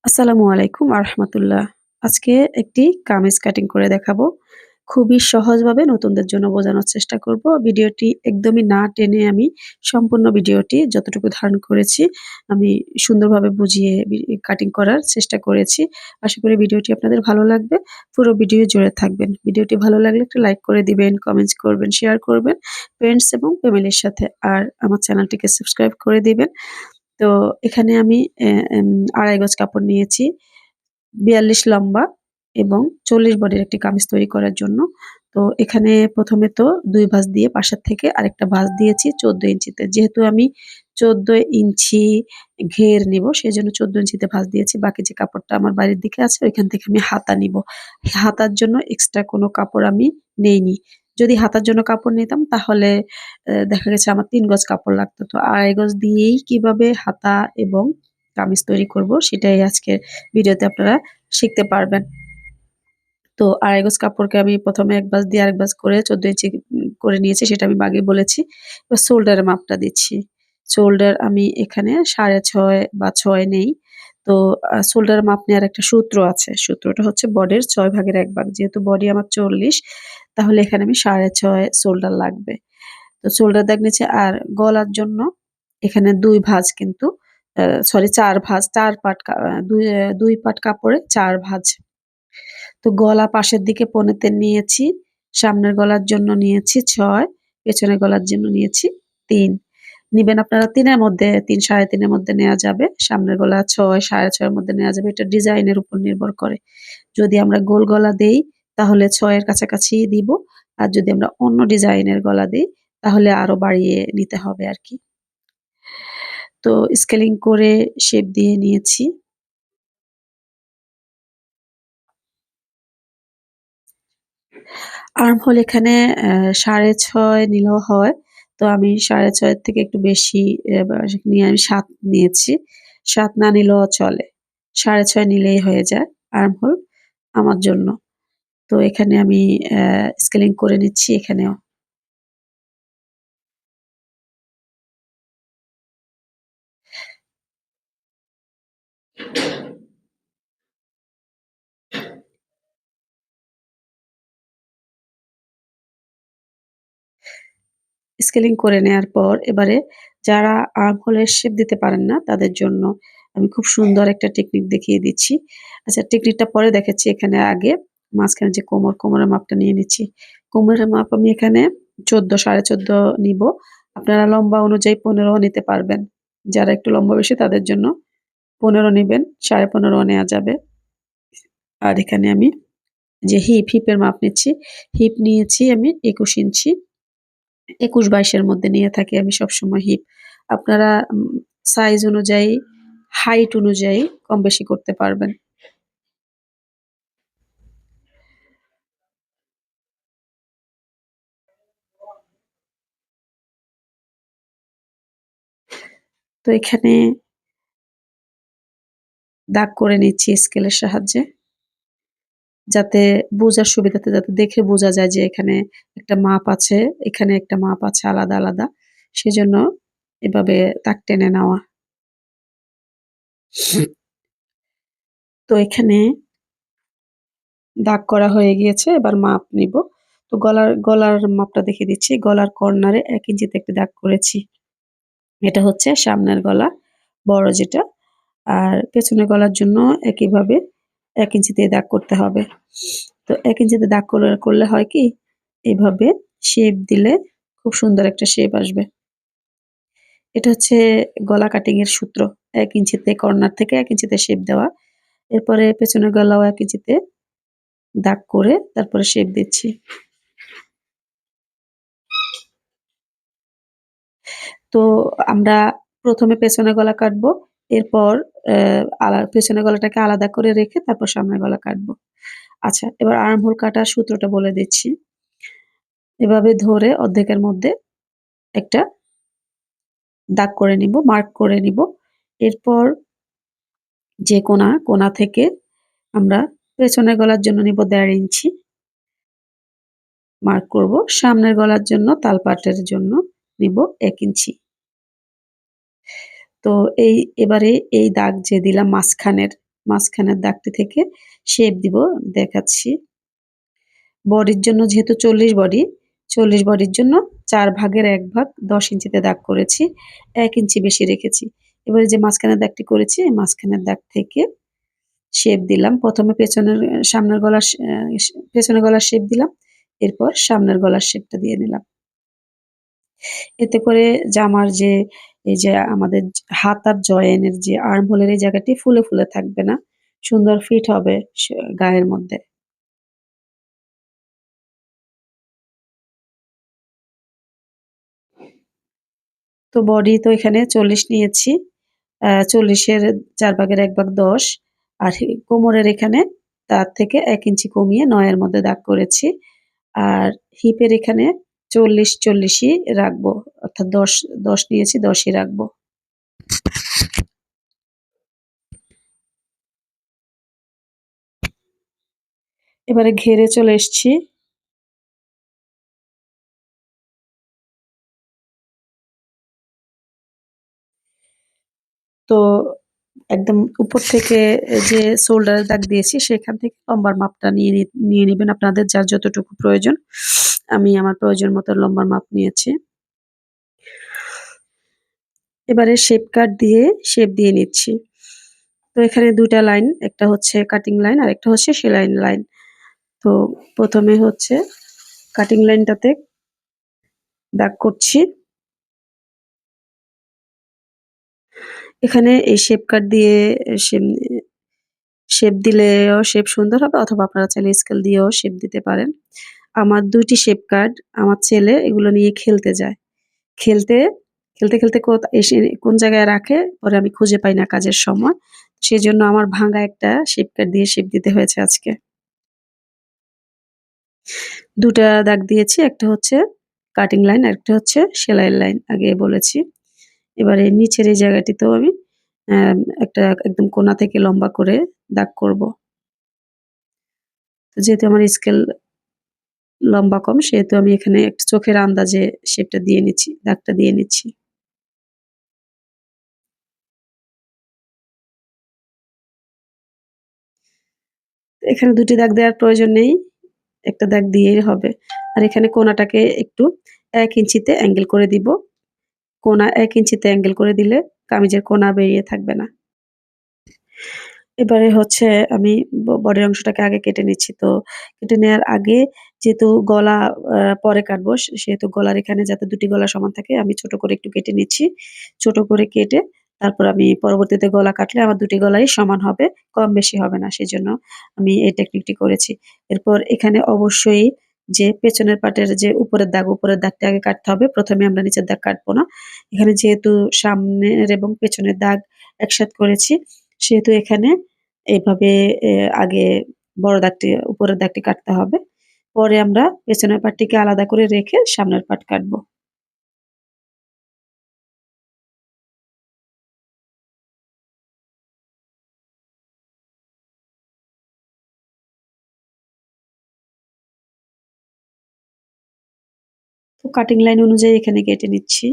আসসালামু আলাইকুম রাহমাতুল্লাহ। আজকে একটি কামিজ কাটিং করে দেখাবো। খুবই সহজভাবে নতুনদের জন্য বোঝানোর চেষ্টা করব। ভিডিওটি একদমই না টেনে আমি সম্পূর্ণ ভিডিওটি যতটুকু ধারণ করেছি, আমি সুন্দরভাবে বুঝিয়ে কাটিং করার চেষ্টা করেছি। আশা করি ভিডিওটি আপনাদের ভালো লাগবে। পুরো ভিডিও জুড়ে থাকবেন। ভিডিওটি ভালো লাগলে একটা লাইক করে দিবেন, কমেন্টস করবেন, শেয়ার করবেন ফ্রেন্ডস এবং ফ্যামিলির সাথে। আর আমার চ্যানেলটিকে সাবস্ক্রাইব করে দিবেন। তো এখানে আমি ২.৫ গজ কাপড় নিয়েছি। ৪২ লম্বা এবং ৪০ বডির একটি কামিজ তৈরি করার জন্য। তো এখানে ১ম এ তো ২ ভাঁজ দিয়ে পাশের থেকে আরেকটা ভাঁজ দিয়েছি ১৪ ইঞ্চিতে। যেহেতু আমি ১৪ ইঞ্চি ঘের নিবো সেজন্য ১৪ ইঞ্চিতে ভাঁজ দিয়েছি। বাকি যে কাপড়টা আমার বাড়ির দিকে আছে ওইখান থেকে আমি হাতা নিবো। হাতার জন্য এক্সট্রা কোনো কাপড় আমি নেইনি। যদি হাতার জন্য কাপড় নিতাম তাহলে দেখা গেছে আমার ৩ গজ কাপড় লাগতো। তো ২.৫ গজ দিয়েই কিভাবে হাতা এবং কামিজ তৈরি করব সেটাই আজকের ভিডিওতে আপনারা শিখতে পারবেন। তো ২.৫ গজ কাপড়কে আমি ১ম এ ১ ভাঁজ দিয়ে আরেক ভাঁজ করে ১৪ ইঞ্চি করে নিয়েছি সেটা আমি আগেই বলেছি। এবার শোল্ডারের মাপটা দিচ্ছি। শোল্ডার আমি এখানে ৬.৫ বা ৬ নেই। তো শোল্ডারের মাপ নেওয়ার একটা সূত্র আছে। সূত্রটা হচ্ছে বডির ৬ ভাগের ১ ভাগ। যেহেতু বডি আমার ৪০ তাহলে এখানে আমি ৬.৫ শোল্ডার লাগবে। তো শোল্ডার দাগ নিচে আর গলার জন্য এখানে ২ ভাঁজ কিন্তু সরি ৪ ভাঁজ ৪ পাট ২ পাট কাপড়ে ৪ ভাঁজ। তো গলা পাশের দিকে ১৫ নিয়েছি, সামনের গলার জন্য নিয়েছি ৬, পেছনের গলার জন্য নিয়েছি ৩ নিবেন আপনারা ৩ এর মধ্যে ৩ ৩.৫ এর মধ্যে নেয়া যাবে। সামনের গলা ৬, ৬.৫ এর মধ্যে নেয়া যাবে। এটা ডিজাইনের উপর নির্ভর করে। যদি আমরা গোল গলা দেই তাহলে ৬ এর কাছাকাছি দিব। আর যদি আমরা অন্য ডিজাইনের গলা দেই তাহলে আরো বাড়িয়ে নিতে হবে আরকি। তো স্কেলিং করে শেপ দিয়ে নিয়েছি। আর্ম হোল এখানে ৬.৫ নিলেও হয়। তো আমি ৬.৫ এর থেকে একটু বেশি নিয়ে আমি ৭ নিয়েছি। ৭ না নিলেও চলে। ৬.৫ নিলেই হয়ে যায় আর্ম হোল আমার জন্য। তো এখানে আমি স্কেলিং করে নিচ্ছি এখানেও। স্কেলিং করে নেয়ার পর এবারে যারা আর্ম হোলের শেপ দিতে পারেন না তাদের জন্য আমি খুব সুন্দর একটা টেকনিক দেখিয়ে দিচ্ছি। আচ্ছা টেকনিকটা পরে দেখাচ্ছি এখানে আগে মাঝখানে যে কোমরের মাপটা নিয়ে নিচ্ছি। কোমরের মাপ আমি এখানে ১৪ ১.৫ নিবো। আপনারা লম্বা অনুযায়ী ১৫ ও নিতে পারবেন। যারা একটু লম্বা বেশি তাদের জন্য ১৫ নিবেন, ১৫.৫ ও নেয়া যাবে। আর এখানে আমি যে হিপের মাপ নিচ্ছি, হিপ নিয়েছি আমি ২১ ইঞ্চি। ২১-২২ এর মধ্যে নিয়ে থাকি আমি সবসময় হিপ। আপনারা সাইজ অনুযায়ী, হাইট অনুযায়ী কম বেশি করতে পারবেন। তো এখানে দাগ করে নিচ্ছি স্কেলের সাহায্যে। যাতে বোঝার সুবিধাতে যাতে দেখে বোঝা যায় যে এখানে একটা মাপ আছে, এখানে একটা মাপ আছে আলাদা, আলাদা। সেজন্য এভাবে দাগ টেনে নেওয়া। তো এখানে দাগ করা হয়ে গিয়েছে। এবার মাপ নিবো। তো গলার মাপটা দেখিয়ে দিচ্ছি। গলার কর্নারে ১ ইঞ্চিতে একটি দাগ করেছি। এটা হচ্ছে সামনের গলা, বড় যেটা। আর পেছনের গলার জন্য একইভাবে ১ ইঞ্চিতে দাগ করতে হবে। তো ১ ইঞ্চিতে দাগ করলে হয় কি? এভাবে শেপ দিলে খুব সুন্দর একটা শেপ আসবে। এটা হচ্ছে গলা কাটিং এর সূত্র। ১ ইঞ্চিতে কর্নার থেকে ১ ইঞ্চিতে শেপ দেওয়া। এরপরে পেছনের গলাও ১ ইঞ্চিতে দাগ করে তারপরে শেপ দিচ্ছি। তো আমরা ১ম এ পেছনের গলা কাটবো। এরপর পেছনের গলাটাকে আলাদা করে রেখে তারপর সামনের গলা কাটবো। আচ্ছা, এবার আর্ম হোল কাটার সূত্রটা বলে দিচ্ছি। এভাবে ধরে অর্ধেকের মধ্যে একটা দাগ করে নিবো, মার্ক করে নিবো। এরপর যে কোনা থেকে আমরা পেছনের গলার জন্য নিবো ১.৫ ইঞ্চি মার্ক করবো। সামনের গলার জন্য তালপাটের জন্য নিবো ১ ইঞ্চি। তো এবারে এই দাগ যে দিলাম মাঝখানের দাগটি থেকে শেপ দিব, দেখাচ্ছি। বডির জন্য যেহেতু ৪০ বডির জন্য ৪ ভাগের ১ ভাগ ১০ ইঞ্চিতে দাগ করেছি, ১ ইঞ্চি বেশি রেখেছি। এবারে যে মাঝখানের দাগটি করেছি, এই মাঝখানের দাগ থেকে শেপ দিলাম। ১ম এ সামনের গলার পেছনের গলার শেপ দিলাম। এরপর সামনের গলার শেপটা দিয়ে নিলাম। এতে করে জামার যে এই যে আমাদের হাতার জয়েনের যে আর্মহোলের এই জায়গাটি ফুলে, ফুলে থাকবে না। সুন্দর ফিট হবে গায়ের মধ্যে। তো বডি তো এখানে ৪০ নিয়েছি। ৪০ এর ৪ ভাগের ১ ভাগ ১০ আর কোমরের এখানে তার থেকে ১ ইঞ্চি কমিয়ে ৯ এর মধ্যে দাগ করেছি। আর হিপের এখানে ৪০ ই রাখবো। অর্থাৎ ১০ নিয়েছি, ১০ ই রাখবো। এবারে ঘেরে চলে এসছি। তো একদম উপর থেকে যে শোল্ডারের দাগ দিয়েছি সেখান থেকে লম্বার মাপটা নিয়ে নিবেন আপনাদের যার যতটুকু প্রয়োজন। আমি আমার প্রয়োজন মতো লম্বার মাপ নিয়েছি। এবারে শেপ দিয়ে নিচ্ছি। তো এখানে ২ টা লাইন, একটা হচ্ছে কাটিং লাইন আর একটা হচ্ছে সেলাইন লাইন। তো ১ম এ হচ্ছে কাটিং লাইনটাতে দাগ করছি। এখানে এই শেপ কাট দিয়ে শেম শেপ দিলেও শেপ সুন্দর হবে অথবা আপনারা চাইলে স্কেল দিয়েও শেপ দিতে পারেন। আমার ২ টি শেপ কার্ড, আমার ছেলে এগুলো নিয়ে খেলতে যায়। খেলতে, খেলতে এসে কোন জায়গায় রাখে পরে আমি খুঁজে পাই না কাজের সময়। সেজন্য আমার ভাঙা একটা শেপ কার্ড দিয়ে শেপ দিতে হয়েছে আজকে। ২ টা দাগ দিয়েছি। একটা হচ্ছে কাটিং লাইন, আরেকটা হচ্ছে সেলাইয়ের লাইন আগে বলেছি। এবারে নিচের এই জায়গাটিতেও আমি একটা একদম কোণা থেকে লম্বা করে দাগ করব। যেহেতু আমার স্কেল লম্বা কম সেহেতু আমি এখানে একটা চোখের আন্দাজে শেপটা দিয়ে নিচ্ছি, দাগটা দিয়ে নিচ্ছি। এখানে ২ টি দাগ দেওয়ার প্রয়োজন নেই। একটা দাগ দিয়েই হবে। আর এখানে কোণাটাকে একটু ১ ইঞ্চিতে অ্যাঙ্গেল করে দিব। কোণা ১ ইঞ্চিতে অ্যাঙ্গেল করে দিলে কামিজের কোণা বেরিয়ে থাকবে না। এবারে হচ্ছে আমি বডির অংশটাকে আগে কেটে নিচ্ছি। তো কেটে নেয়ার আগে যেহেতু গলা পরে কাটবো সেহেতু গলার এখানে যাতে ২ টি গলা সমান থাকে আমি ছোট করে একটু কেটে নিচ্ছি। ছোট করে কেটে তারপর আমি পরবর্তীতে গলা কাটলে আমার ২ টি গলাই সমান হবে, কম বেশি হবে না। সেজন্য আমি এই টেকনিকটি করেছি। এরপর এখানে অবশ্যই যে পেছনের পার্টের যে উপরের দাগটা আগে কাটতে হবে। ১ম এ আমরা নিচের দাগ কাটবো না। এখানে যেহেতু সামনের এবং পেছনের দাগ একসাথে করেছি সেহেতু এখানে এভাবে আগে উপরের দাগটি কাটতে হবে। পরে আমরা পেছনের পার্টটিকে আলাদা করে রেখে সামনের পার্ট কাটবো। তো কাটিং লাইন অনুযায়ী এখানে কেটে নিচ্ছি।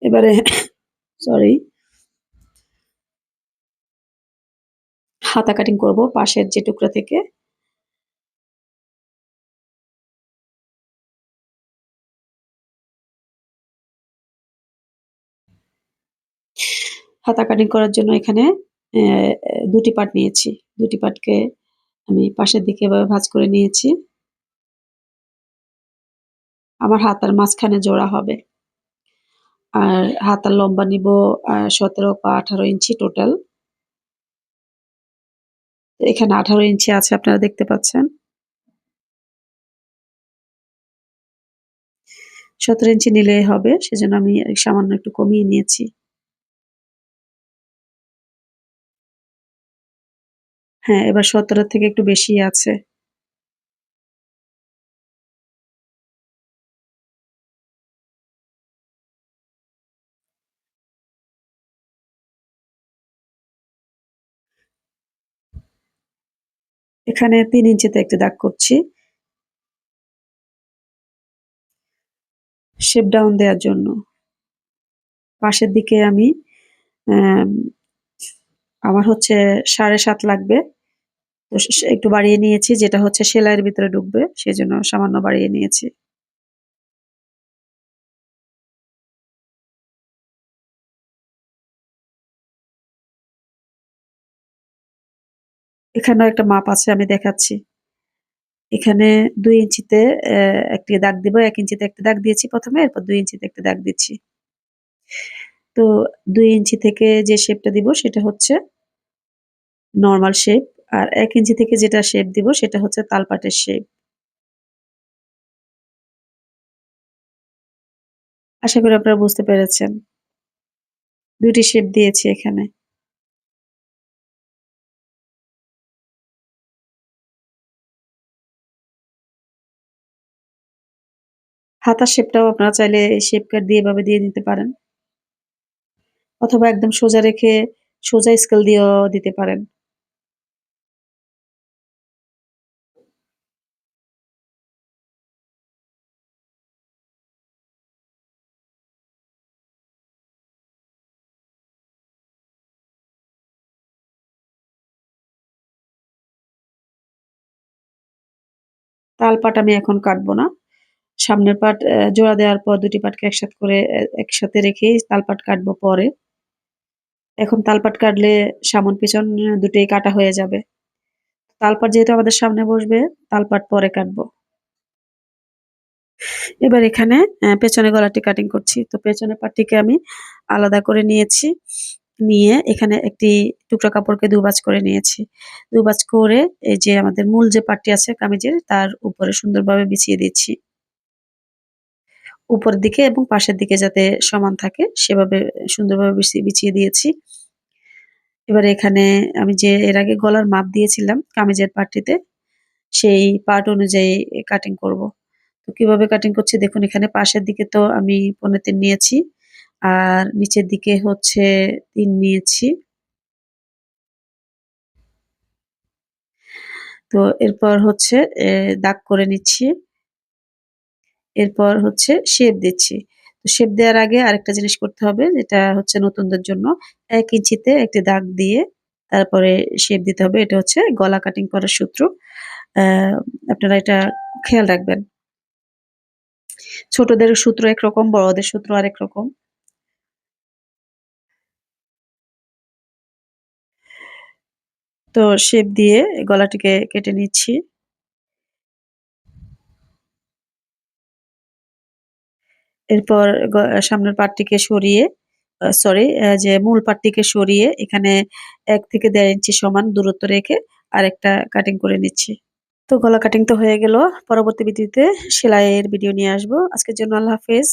এবারে সরি, হাতা কাটিং করব পাশের যে টুকরা থেকে। হাতা কাটিং করার জন্য এখানে ২ টি পার্ট নিয়েছি। ২ টি পার্টকে আমি পাশের দিকে এভাবে ভাঁজ করে নিয়েছি। আমার হাতার মাঝখানে জোড়া হবে। আর হাতার লম্বা নিবো ১৭ বা ১৮ ইঞ্চি টোটাল। এখানে ১৮ ইঞ্চি আছে আপনারা দেখতে পাচ্ছেন। ১৭ ইঞ্চি নিলেই হবে। সেজন্য আমি সামান্য একটু কমিয়ে নিয়েছি। হ্যাঁ, এবার ১৭ থেকে একটু বেশিই আছে। এখানে ৩ ইঞ্চিতে একটি দাগ করছি শেপ ডাউন দেওয়ার জন্য। পাশের দিকে আমি অ্যাম আমার হচ্ছে ৭.৫ লাগবে। তো একটু বাড়িয়ে নিয়েছি যেটা হচ্ছে সেলাইয়ের ভিতরে ঢুকবে, সেজন্য সামান্য বাড়িয়ে নিয়েছি। এখানেও একটা মাপ আছে আমি দেখাচ্ছি। এখানে ২ ইঞ্চিতে একটি দাগ দিব। ১ ইঞ্চিতে একটা দাগ দিয়েছি ১ম এ, এরপর ২ ইঞ্চিতে একটা দাগ দিচ্ছি। তো ২ ইঞ্চি থেকে যে শেপটা দিব সেটা হচ্ছে নরমাল শেপ। আর ১ ইঞ্চি থেকে যেটা শেপ দিব সেটা হচ্ছে তালপাটের শেপ। আশা করি আপনারা বুঝতে পেরেছেন। ২ টি শেপ দিয়েছি এখানে। হাতার শেপটাও আপনারা চাইলে এই শেপ কাট দিয়ে এভাবে দিয়ে দিতে পারেন। অথবা একদম সোজা রেখে সোজা স্কেল দিয়েও দিতে পারেন। তালপাট আমি এখন কাটবো না। সামনের পাট জোড়া দেওয়ার পর ২ টি পাটকে একসাথে রেখেই তালপাট কাটবো পরে। এখন তালপাট কাটলে সামন পিছন দুটোই কাটা হয়ে যাবে। তালপাট যেহেতু আমাদের সামনে বসবে, তালপাট পরে কাটবো। এবার এখানে পেছনের গলাটি কাটিং করছি। তো পেছনের পাটটিকে আমি আলাদা করে নিয়েছি। নিয়ে এখানে একটি টুকরা কাপড়কে ২ ভাঁজ করে নিয়েছি। ২ ভাঁজ করে এই যে আমাদের মূল যে পাটটি আছে কামিজের তার উপরে সুন্দরভাবে বিছিয়ে দিচ্ছি। উপরের দিকে এবং পাশের দিকে যাতে সমান থাকে সেভাবে সুন্দরভাবে বিছিয়ে দিয়েছি। এবার এখানে আমি যে এর আগে গলার মাপ দিয়েছিলাম কামিজের পাটটিতে, সেই পার্ট অনুযায়ী কাটিং করব। তো কিভাবে কাটিং করছি দেখুন এখানে পাশের দিকে তো আমি ১৫-৩ নিয়েছি। আর নিচের দিকে হচ্ছে ৩ নিয়েছি। তো এরপর হচ্ছে দাগ করে নিচ্ছি। এরপর হচ্ছে শেপ দিচ্ছি। তো শেপ দেওয়ার আগে আরেকটা জিনিস করতে হবে যেটা হচ্ছে নতুনদের জন্য ১ ইঞ্চিতে একটি দাগ দিয়ে তারপরে শেপ দিতে হবে। এটা হচ্ছে গলা কাটিং করার সূত্র। অ্যা আপনারা এটা খেয়াল রাখবেন। ছোটদের সূত্র একরকম, বড়দের সূত্র আরেক রকম। তো শেপ দিয়ে গলাটিকে কেটে নিচ্ছি। এরপর সামনের পাটটিকে সরিয়ে সরি যে মূল পাটটিকে সরিয়ে এখানে ১ থেকে ১.৫ ইঞ্চি সমান দূরত্ব রেখে আরেকটা কাটিং করে নিচ্ছি। তো গলা কাটিং তো হয়ে গেল। পরবর্তী ভিডিওতে সেলাইয়ের ভিডিও নিয়ে আসবো। আজকের জন্য আল্লাহ হাফেজ।